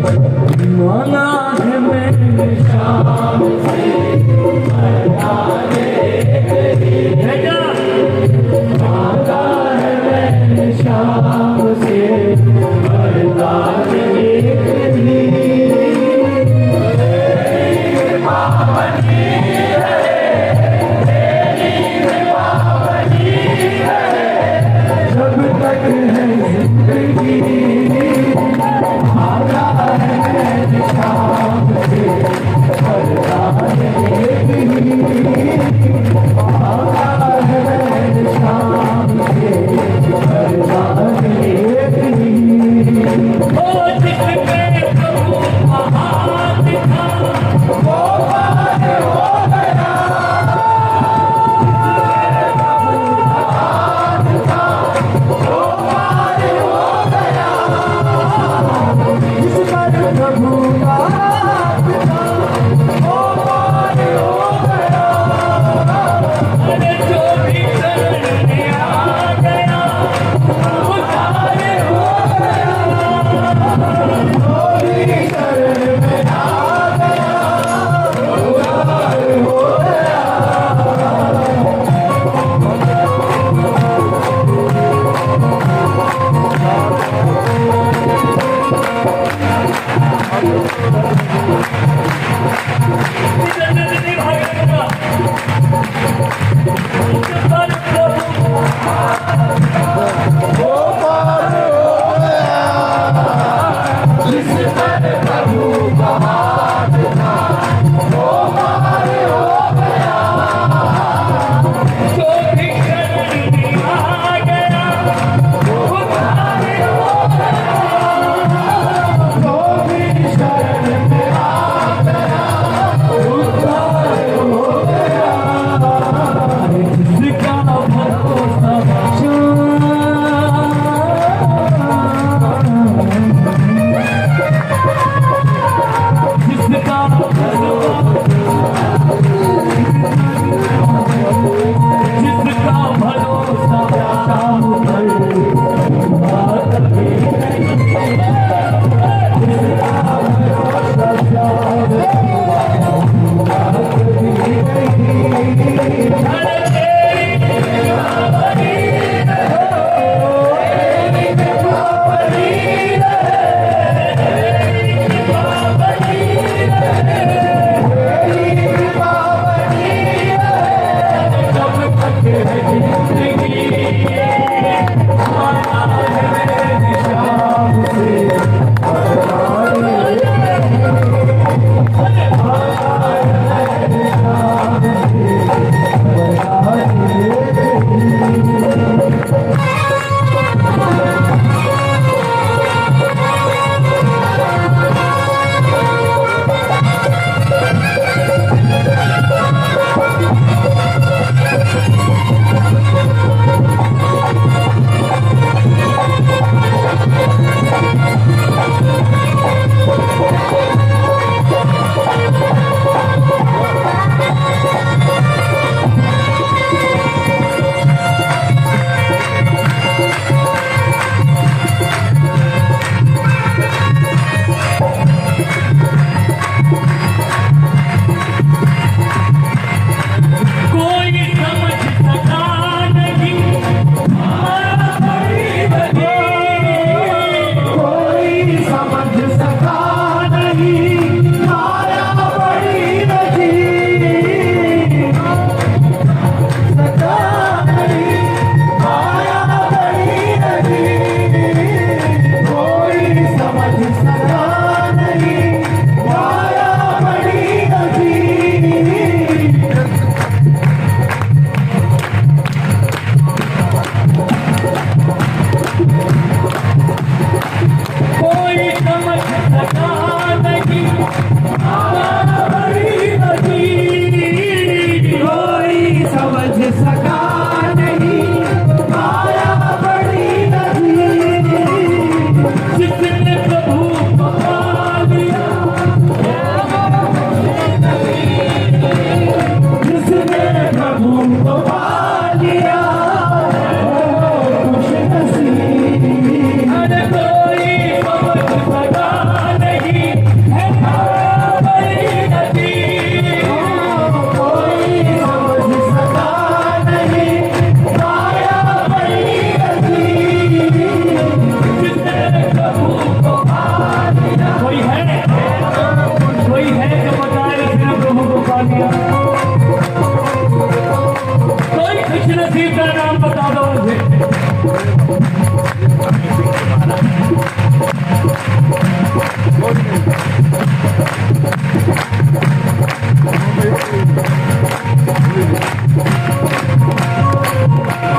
मांगा है मैंने शाम से भेजा, मांगा है मैंने शाम से वरदान एक दी। जब तक है जिंदगी मांगा है मैंने शाम से वरदान एक दी। मांगा है मैंने शाम से वरदान एक दी। ओ जिसमें प्रभु महान था वो पार हो गया।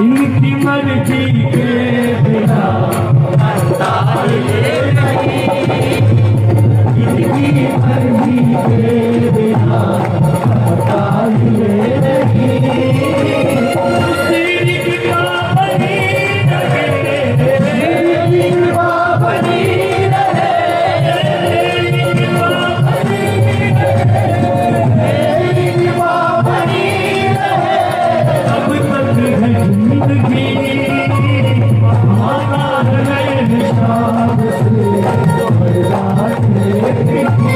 इनकी मर्जी के बिना बनता ये नहीं, इनकी मर्जी के बिना बनता ये नहीं। तेरी कृपा बनी रहे, तेरी कृपा बनी रहे, तेरी कृपा बनी रहे, तेरी कृपा बनी रहे। अब तक है जिंदगी हमारा नए हिसाब से बर्बाद लेगी।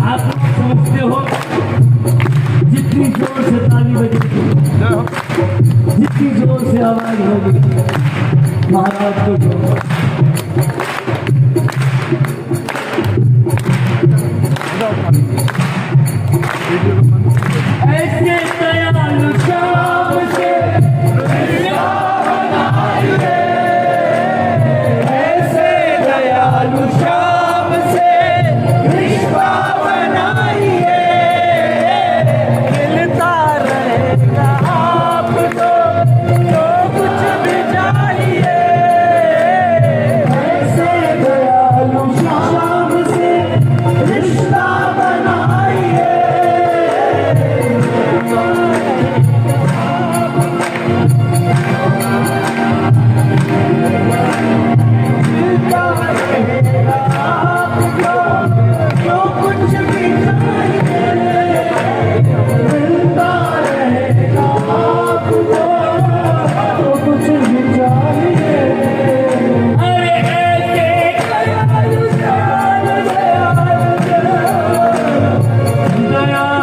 आप समझते हो जितनी जोर से ताली बजेगी, जितनी जोर से आवाज होगी, महाराज को जो ऐसे दयालु श्याम से रिश्ता बनाइए, ऐसे दयालु श्याम से रिश्ता बनाइए। मिलता रहेगा आपको जो कुछ भी चाहिए, ऐसे दयालु श्याम से रिश्ता बनाइए। मिलता रहेगा आपको जो कुछ भी चाहिए, मिलता रहेगा आपको जो कुछ भी चाहिए। अरे ऐसे दयालु दयालु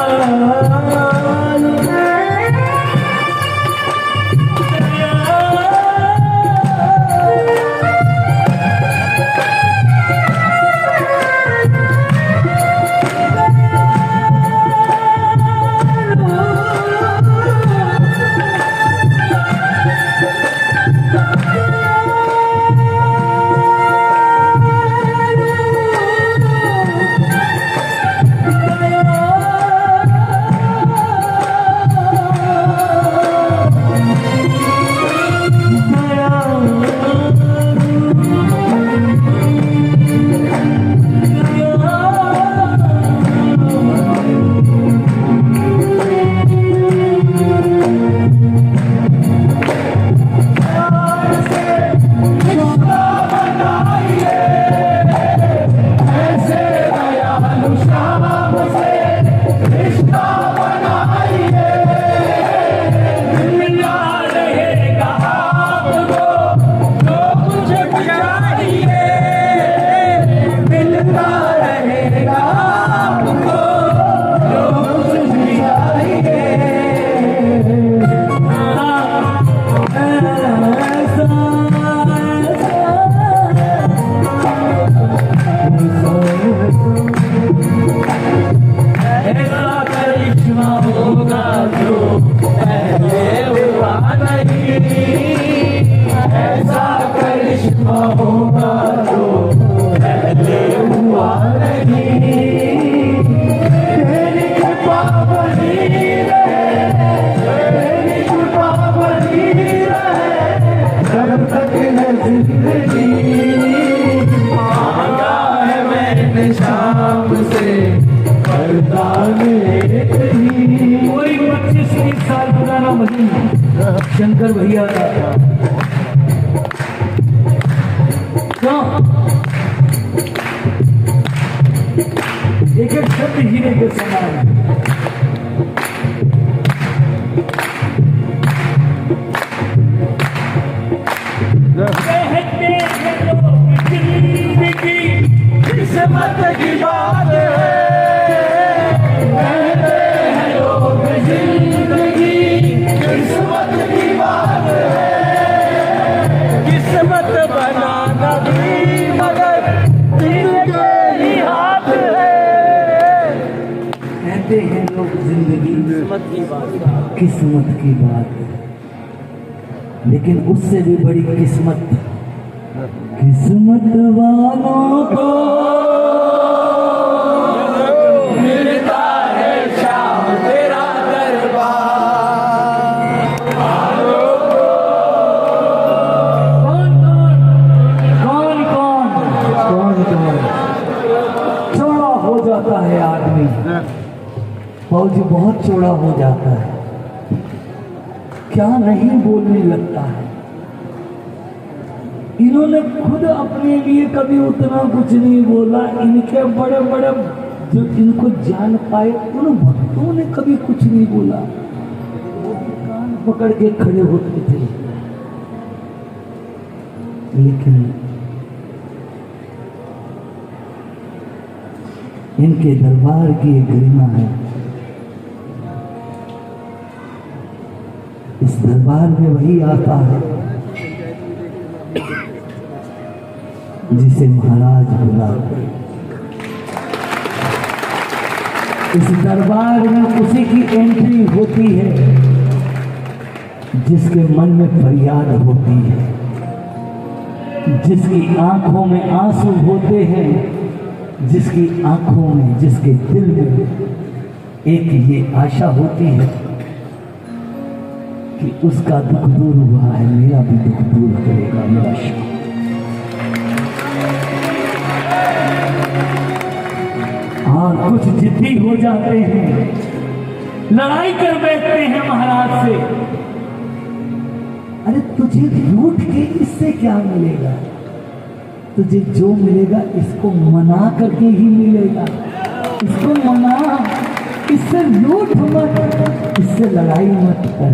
शंकर भैया क्यों एक एक शब्द हीरे के समान है। कहते हैं लोग जिंदगी किस्मत की बात है, कहते हैं लोग जिंदगी किस्मत की बात है। किस्मत की बात है, लेकिन उससे भी बड़ी किस्मत वालों को मिलता है शाम तेरा दरबार। कौन चौड़ा हो जाता है आदमी, फौजी बहुत चौड़ा हो जाता है, क्या नहीं बोलने लगता है। इन्होंने खुद अपने लिए कभी उतना कुछ नहीं बोला, इनके बड़े बड़े जो इनको जान पाए उन भक्तों ने कभी कुछ नहीं बोला, वो भी कान पकड़ के खड़े होते थे। लेकिन इनके दरबार की एक गरिमा है, इस दरबार में वही आता है जिसे महाराज बुलाते। इस दरबार में उसी की एंट्री होती है जिसके मन में फरियाद होती है, जिसकी आंखों में आंसू होते हैं, जिसकी आंखों में, जिसके दिल में एक ये आशा होती है कि उसका दुख दूर हुआ है, मेरा भी दुख दूर करेगा मेरा शाह। हाँ, कुछ जिद्दी हो जाते हैं, लड़ाई कर बैठते हैं महाराज से। अरे तुझे लूट के इससे क्या मिलेगा, तुझे जो मिलेगा इसको मना करके ही मिलेगा, इसको मना, इससे लूट मत, इससे लड़ाई मत कर।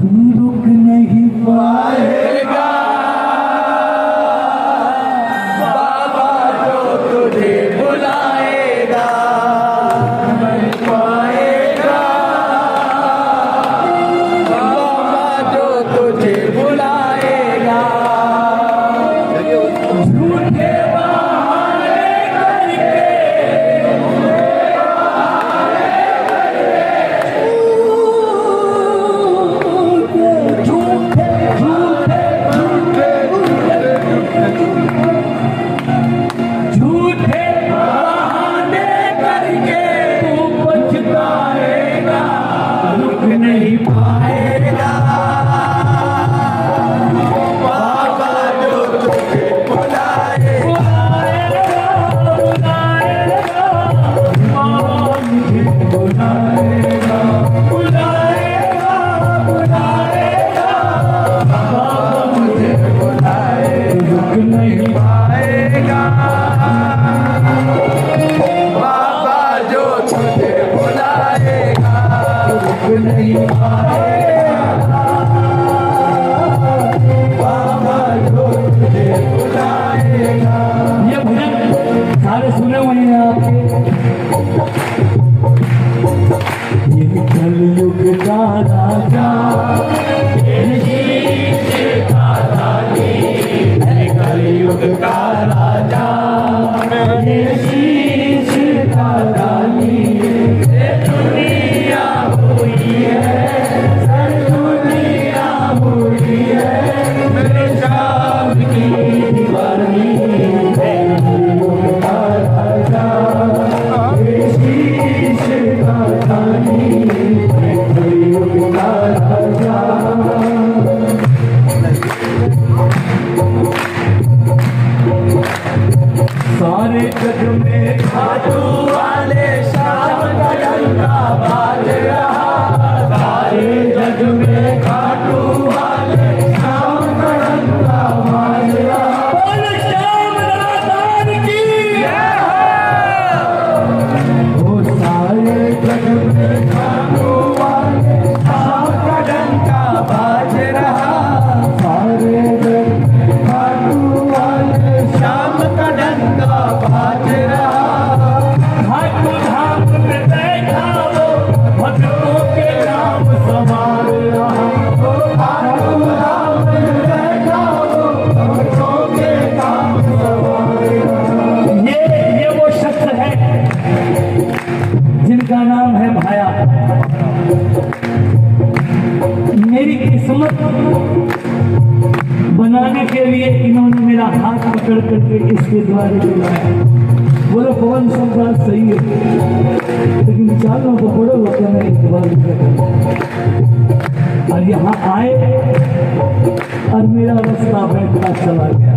तू रुक नहीं पाएगा बाबा जो तुझे बुलाएगा, नहीं पाएगा बाबा जो तुझे बुलाएगा। झूठे बहाने करके झूठे बहाने करके तू पछताएगा, रुक नहीं पाएगा बाबा जो तुझे बुलाएगा, बुलाएगा, बुलाएगा, बुलाएगा बाबा मुझे बुलाएगा, रुक नहीं पाएगा बाबा जो तुझे बुलाएगा, रुक नहीं पाएगा बाबा जो तुझे बुलाएगा। ये भजन सारे सुने हुए हैं आपके। ये कलयुग का राजा, ये शीश का रानी है कलयुग का राजा, ये शीश का रानी ये दुनिया हुई है, सर दुनिया हुई है, मेरे शाम की दीवानी है कलयुग का राजा, ये शीश का रानी है कलयुग का राजा। सारे जग में खाटू वाले शाम का डंका बाज रहा, सारे जग में खाटू वाले शाम का डंका बाज रहा। बोल श्याम दातार की जय हो। सारे जग में खाटू वाले शाम का डंका बाज रहा, सारे जग में खाटू वाले शाम का डंका बाज रहा। किस्मत बनाने के लिए इन्होंने मेरा हाथ पकड़ करके इसके द्वारे बुलाया। बोलो पवन सब बात सही है, लेकिन चालों को बड़ो होता है एक बार। और यहाँ आए और मेरा रास्ता बैठता चला गया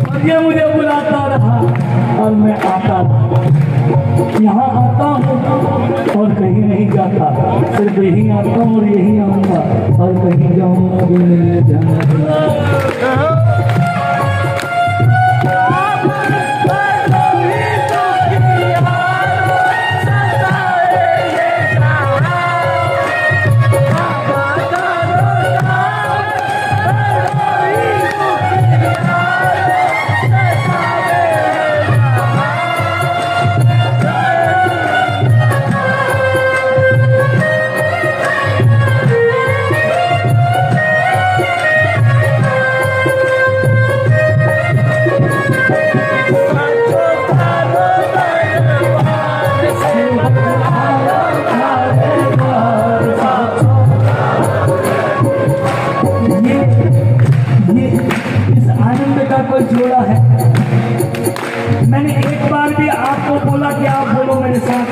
और ये मुझे बुलाता रहा और मैं आता रहा। यहाँ आता हूँ और कहीं नहीं जाता, सिर्फ यहीं आता हूँ और यहीं आऊँगा और कहीं जाऊँगा भी नहीं जाना। जोड़ा है। मैंने एक बार भी आपको बोला कि आप बोलो मेरे साथ,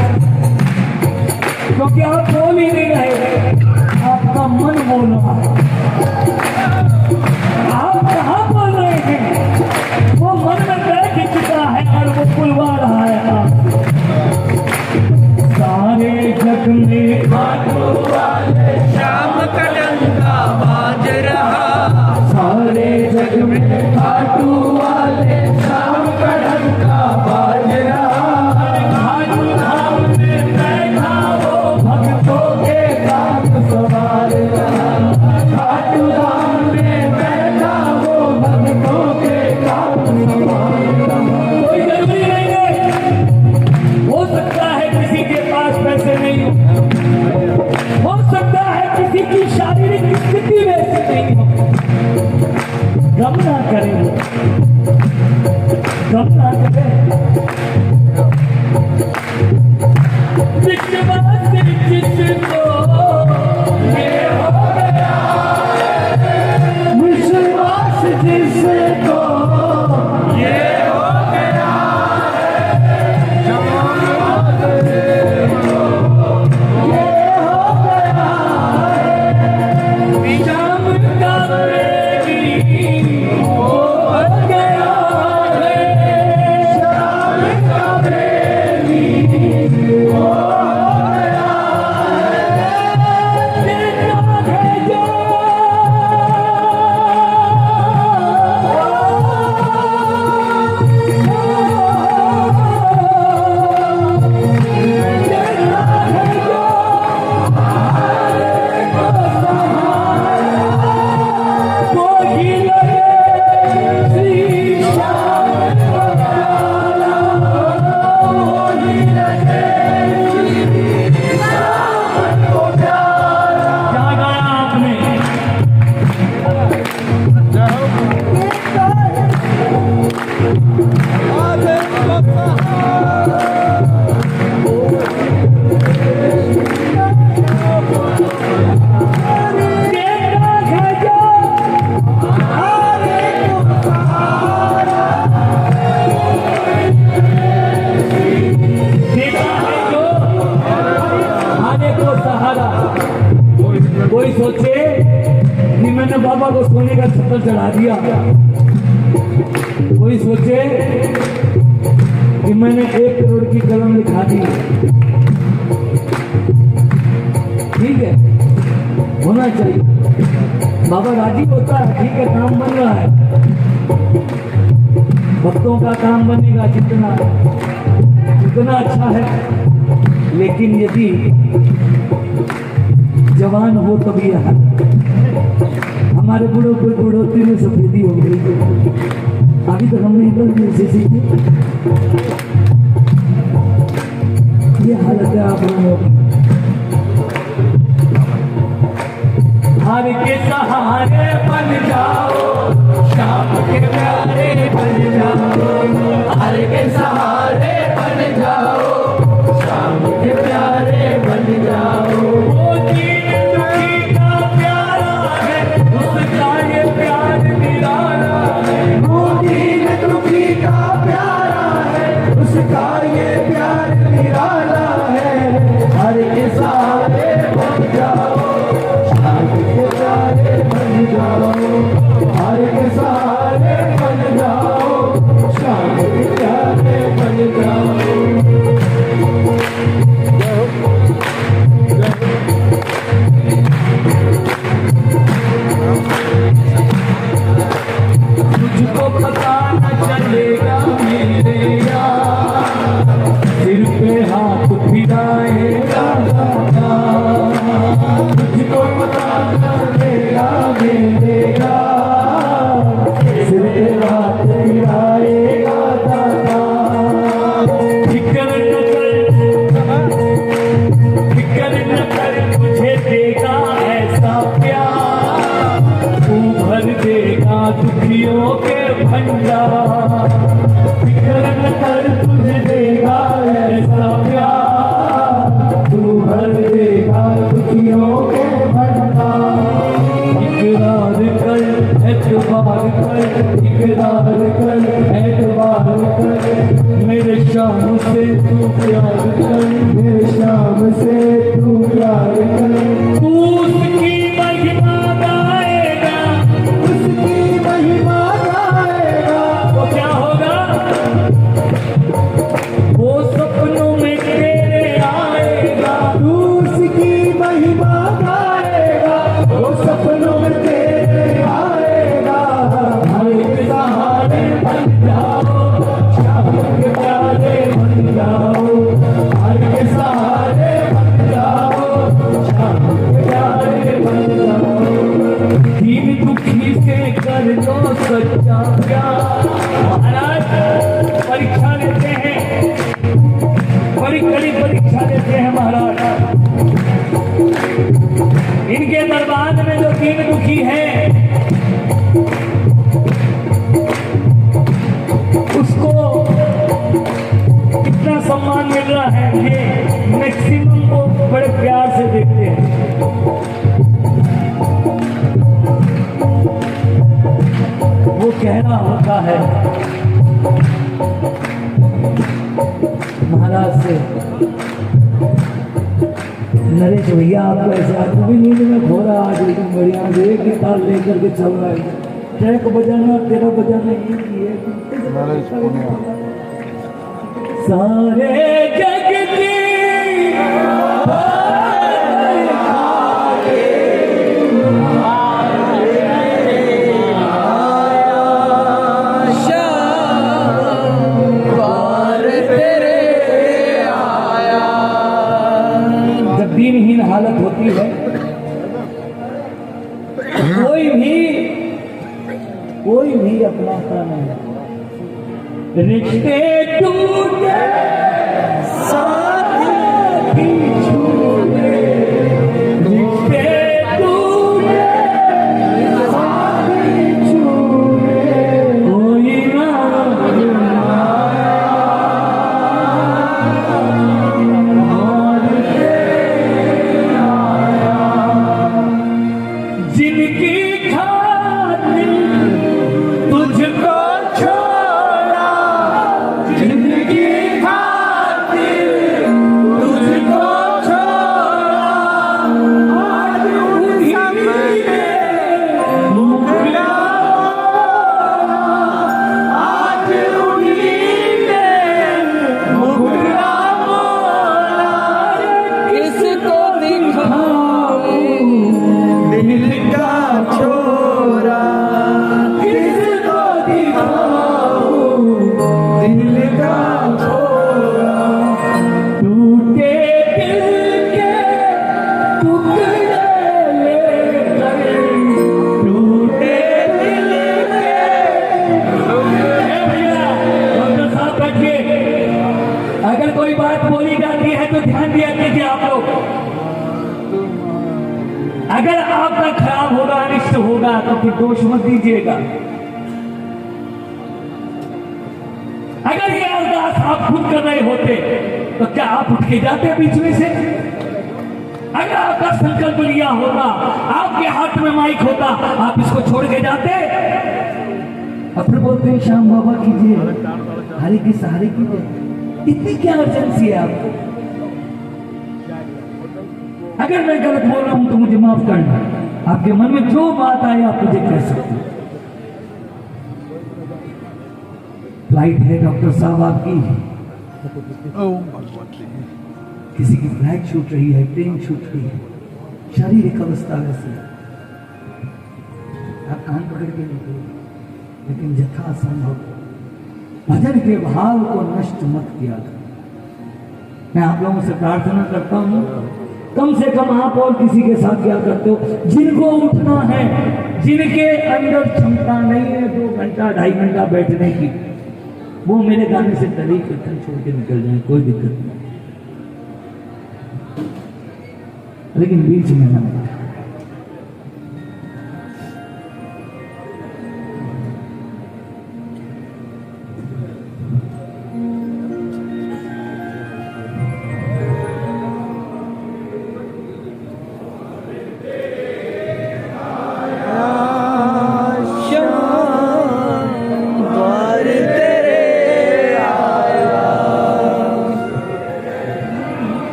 क्योंकि आप बोल ही नहीं रहे, आपका मन बोल रहा है। आप कहाँ बोल रहे हैं, वो मन में बैठ चुका है और वो बुलवा रहा है। आप सारे जग में खाटू वाले श्याम का डंका बाज रहा, सारे जग में खाटू वाले श्याम का डंका बाज रहा। खाटू धाम में बैठा वो भक्तों के काम सवार रहा, खाटू धाम में बैठा वो भक्तों के काम सवार रहा। कोई जरूरी नहीं है, हो सकता है किसी के पास पैसे नहीं हो सकता है किसी की शारीरिक स्थिति वैसी नहीं हो। गम ना करें, गम ना करें। विश्वास जिसको ये हो गया, विश्वास जिसको ये हो गया, शाम का प्रेमी हो गया है, श्याम का प्रेमी हो गया देखा है जो कोई लगे श्री श्याम क्या गाया आपने? देखा है जो देखा है जो आने को सहारा। कोई सोचे कि मैंने बाबा को सोने का छप्पर चढ़ा दिया, कोई सोचे कि मैंने 1 करोड़ की कलम लिखा दी। ठीक है, होना चाहिए, बाबा राजी होता है, ठीक है, काम बन रहा है, भक्तों का काम बनेगा जितना अच्छा है। लेकिन यदि जवान हो तभी यहाँ हमारे बूढ़ों पर बुढ़ोती में सफेदी हो गई। अभी तक हमने इधर से सीखी, ये हालत है आप लोगों की। हर के सहारे बन जाओ, श्याम के प्यारे बन जाओ, हर के सहारे बन जाओ, श्याम के प्यारे बन जाओ। वो दीन दुखी का ठंडा, फिक्र न कर तुझे देगा ऐसा प्यार, तू भर देगा दुखियों के भंडार। इकरार कर एतबार कर, इकरार कर एतबार कर, मेरे शाम से तू प्यार कर, मेरे शाम से तू प्यार कर। तू उसकी महिमा गाएगा, उसकी महिमा गाएगा, तो क्या होगा? वो सपनों में तेरे आएगा। तू उसकी महिमा गाएगा, वो सपनों में तेरे आएगा। हर के सहारे बन जाओ, शाम के प्यारे बन जाओ, हर के सहारे बन जाओ, शाम के प्यारे बन जाओ। दीन दुखी से कर लो सच्चा प्यार। महाराज परीक्षा लेते हैं, बड़ी कड़ी परीक्षा लेते हैं महाराज। इनके दरबार में जो दीन दुखी है उसको कितना सम्मान मिल रहा है, ये मैक्सिमम को बड़े प्यार से देखते हैं। वो कहना होता है महाराज से, नरेश भैया आपको ऐसे आदमी भी नींद में खो रहा आज, लेकिन बढ़िया एक गिटार लेकर के चल रहा है, ट्रैक बजाना तेरा बजाना ये की है। सारे जग की दीनहीन हालत होती है, कोई भी अपनाता नहीं, रिश्ते टूटे साथी छूटे, रिश्ते टूटे साथी छूटे, कोई ना जिनकी खातिर तुझको छोड़ा, जिनकी खातिर तुझको छोड़ा, आज उन्हीं ने मुकरा, आज उन्हीं ने मुकरा बोला, किसको दिखाऊं दिल का छोरा, किसको दिखाऊं दिल का छोरा। टूटे दिल के टुकड़े लेकर, टूटे दिल के टुकड़े। भैया डॉक्टर साहब बैठिए, अगर कोई बात बोली जाती है तो ध्यान दिया कीजिए आप लोग। अगर आपका खराब होगा, अनिष्ट होगा तो फिर दोष मत दीजिएगा। अगर ये अरदास आप खुद कर रहे होते तो क्या आप उठ के जाते बीच में से? अगर आपका संकल्प लिया होता, आपके हाथ में माइक होता, आप इसको छोड़ के जाते? और फिर बोलते हैं श्याम बाबा कीजिए, हरे के सहारे कीजिए। इतनी क्या अर्जेंसी है आपको? अगर मैं गलत बोल रहा हूं तो मुझे माफ करना, आपके मन में जो बात आए आप मुझे कह सकते हैं। फ्लाइट है डॉक्टर साहब आपकी, किसी की फ्लाइट छूट रही है, ट्रेन छूट रही है, शारीरिक अवस्था वैसी, आप कान पकड़ के निकले, लेकिन यथासंभव भजन के भाव को नष्ट मत किया करो। मैं आप लोगों से प्रार्थना करता हूं, कम से कम आप और किसी के साथ क्या करते हो, जिनको उठना है, जिनके अंदर क्षमता नहीं है 2 घंटा 2.5 घंटा बैठने की, वो मेरे गाने से डरी कीर्तन छोड़ के निकल जाए, कोई दिक्कत नहीं, लेकिन बीच में ना।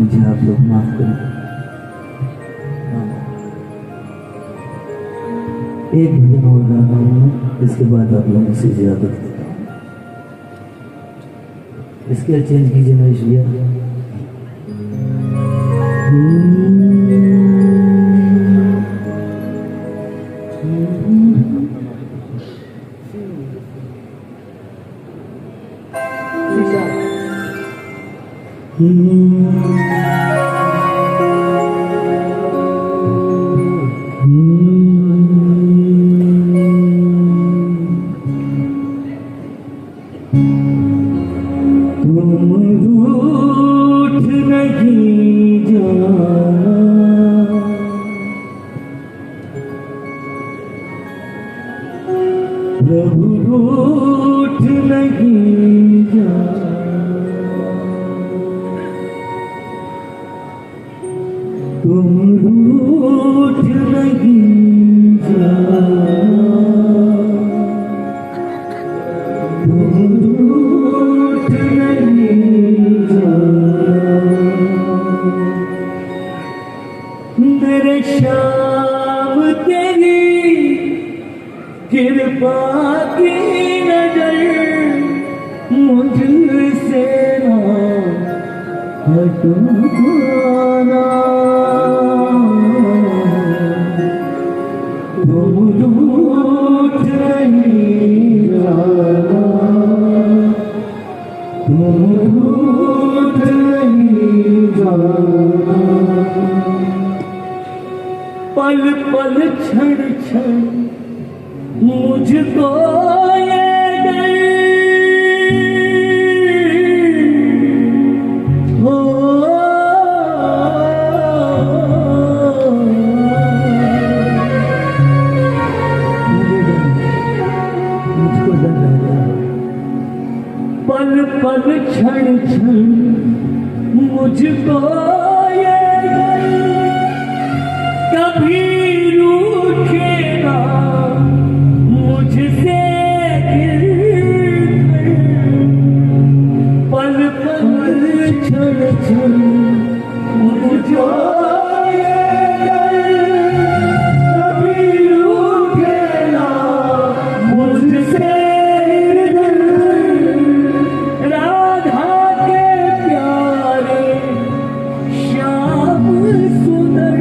मुझे आप लोग माफ करें। एक भजन और गाना हूँ, इसके बाद आप लोगों से इजाजत देता हूँ। इसके चेंज कीजिए नरेश भैया। प्रभु रूठ नहीं जा, तुम रूठ नहीं जा, तुम रूठ नहीं जा। मेरे श्याम तेरी कृपा की नजर मुझसे ना हटवाना, तुम रूठ नहीं जाना, तुम रूठ नहीं जाना। पल पल क्षण क्षण मुझको ये डर हो, मुझको डर रहता है। पल पल क्षण क्षण मुझको ये डर, कभी रूठे ना मुझसे पल पल क्षण क्षण मुझको ये डर, कभी रूठे ना मुझसे। राधा के प्यारे श्याम सुंदर,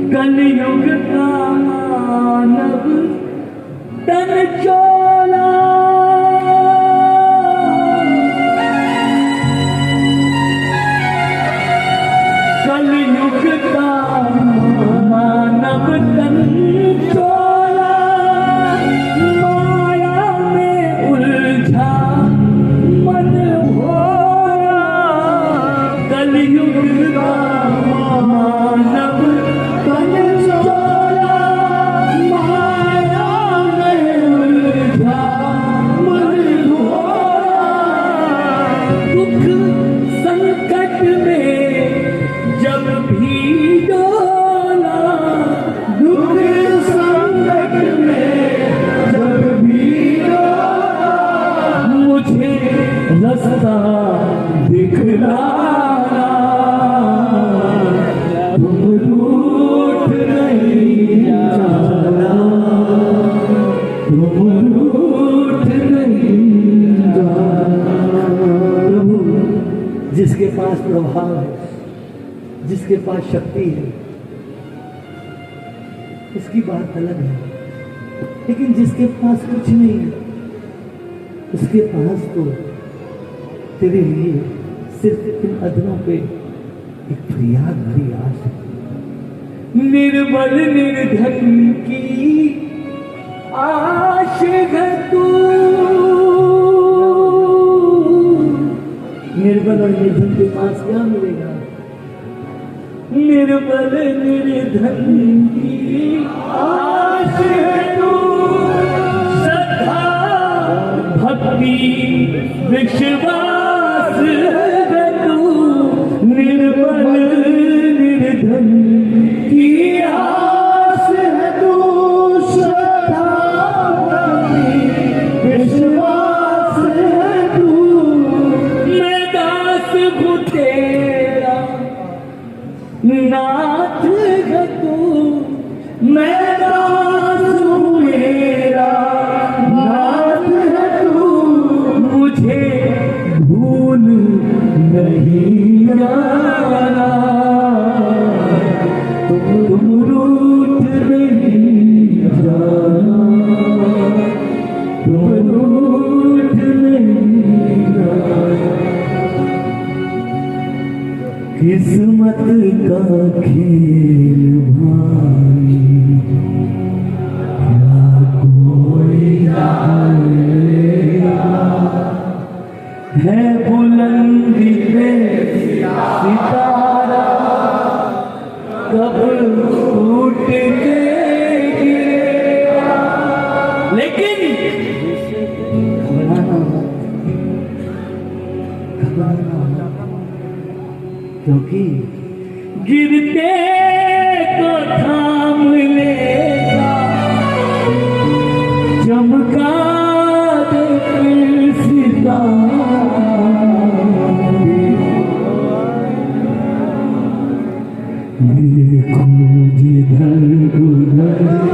कलयुग का मानव तन चोला, कलयुग का मानव तन चोला, माया में उलझा मन भोला। कलयुग का मानव तन चोला, माया में उलझा मन भोला। दुख संकट में जब भी डोला, दुख संकट में जब भी डोला, मुझे रास्ता दिखलाना, तुम रूठ नहीं जाना, तुम रूठ नहीं जाना। प्रभु जिसके पास प्रभाव है, जिसके पास शक्ति है, उसकी बात अलग है। लेकिन जिसके पास कुछ नहीं है, उसके पास तो तेरे लिए सिर्फ इन अदरों पे एक फरियाद भरी आस है। निर्बल निर्धन की आश है तू, निर्बल और निर्धन के पास क्या मिलेगा? निर्बल निर्धन की आस है तू, श्रद्धा भक्ति विश्वास है तू, निर्बल निर्धन की आस है तू, श्रद्धा भक्ति विश्वास है तू, मैं दास हूँ तेरा नाथ है तू, मैं दास हूँ मेरा नाथ है तू, मुझे भूल नहीं जाना, तुम रूठ नहीं जाना, तुम रूठ नहीं जाना। किस्मत का खेल भाई क्या कोई जानेगा, है बुलंदी में सितारा कब टूट के गिरेगा, लेकिन घबराना मत, घबराना मत, क्योंकि गिरते को थाम लेगा, चमका दे फिर सितारा, देखो जिधर उधर